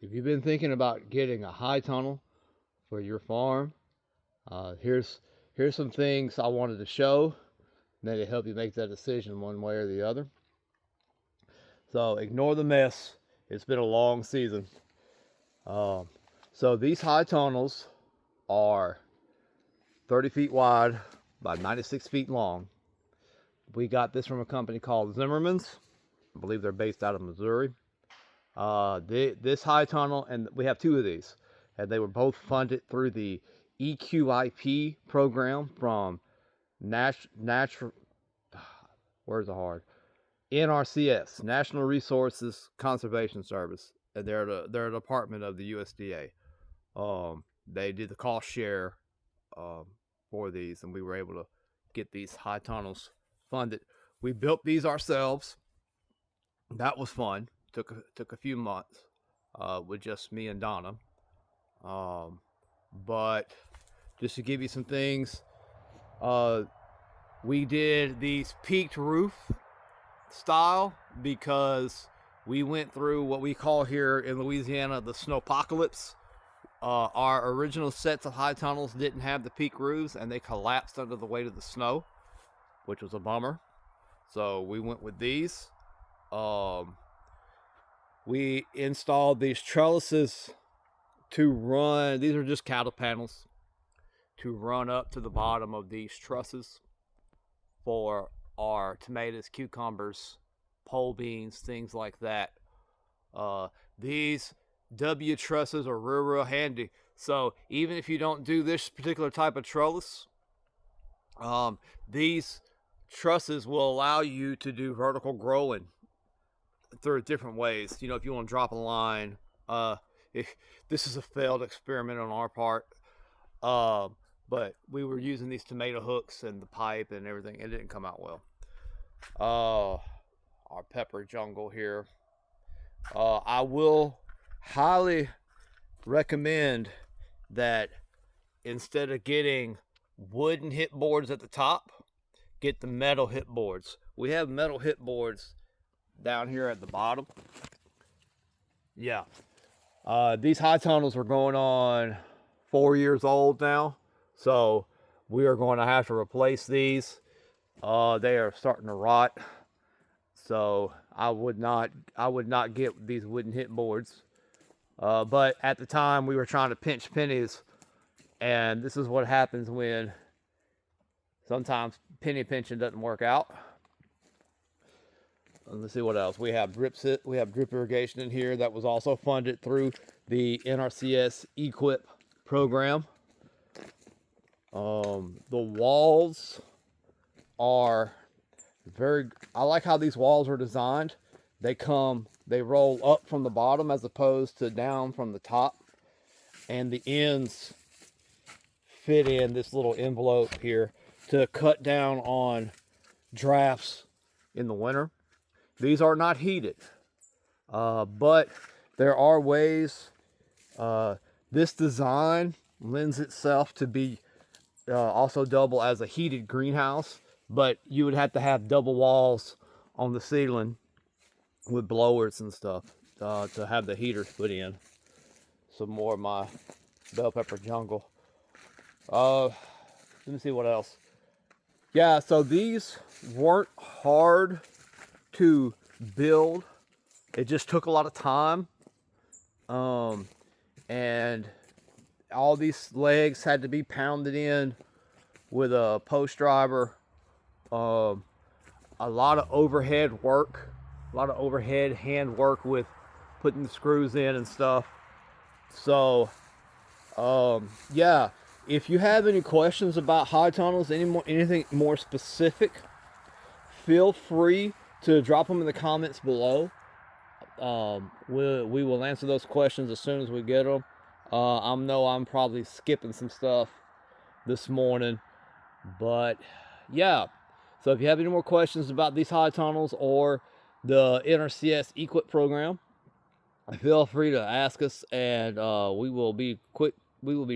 if you've been thinking about getting a high tunnel for your farm, here's some things I wanted to show that help you make that decision one way or the other. So ignore the mess. It's been a long season. So these high tunnels are 30 feet wide by 96 feet long. We got this from a company called Zimmerman's. I believe they're based out of Missouri. This high tunnel, and we have two of these, and they were both funded through the EQIP program from NRCS, National Resources Conservation Service, and they're a department of the USDA. They did the cost share for these, and we were able to get these high tunnels funded. We built these ourselves. That was fun. Took a few months with just me and Donna. But just to give you some things, we did these peaked roof style because we went through what we call here in Louisiana the snowpocalypse. Our original sets of high tunnels didn't have the peak roofs, and they collapsed under the weight of the snow, which was a bummer. So we went with these. We installed these trellises to run. These are just cattle panels to run up to the bottom of these trusses for our tomatoes, cucumbers, pole beans, things like that. These W trusses are real handy. So even if you don't do this particular type of trellis, these trusses will allow you to do vertical growing through different ways. You know, if you want to drop a line, this is a failed experiment on our part, but we were using these tomato hooks and the pipe and everything. It didn't come out well. Our pepper jungle here. I will highly recommend that instead of getting wooden hip boards at the top, get the metal hip boards. We have metal hip boards down here at the bottom. Yeah. These high tunnels are going on 4 years old now, so we are going to have to replace these. They are starting to rot, so I would not get these wooden hip boards. But at the time we were trying to pinch pennies, and this is what happens when sometimes penny pinching doesn't work out. Let's see what else. We have drip irrigation in here that was also funded through the NRCS EQIP program. The walls are I like how these walls are designed. They roll up from the bottom as opposed to down from the top, and the ends fit in this little envelope here to cut down on drafts in the winter. These are not heated, but there are ways. This design lends itself to be also double as a heated greenhouse, but you would have to have double walls on the ceiling with blowers and stuff to have the heaters put in. Some more of my bell pepper jungle. Let me see what else. Yeah, so these weren't hard to build. It just took a lot of time, and all these legs had to be pounded in with a post driver. A lot of overhead work, a lot of overhead hand work with putting the screws in and stuff. So yeah, if you have any questions about high tunnels, anything more specific, feel free to drop them in the comments below. We will answer those questions as soon as we get them. I know I'm probably skipping some stuff this morning, but yeah. So if you have any more questions about these high tunnels or the NRCS EQIP program, feel free to ask us, and we will be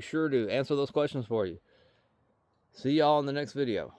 sure to answer those questions for you. See y'all in the next video.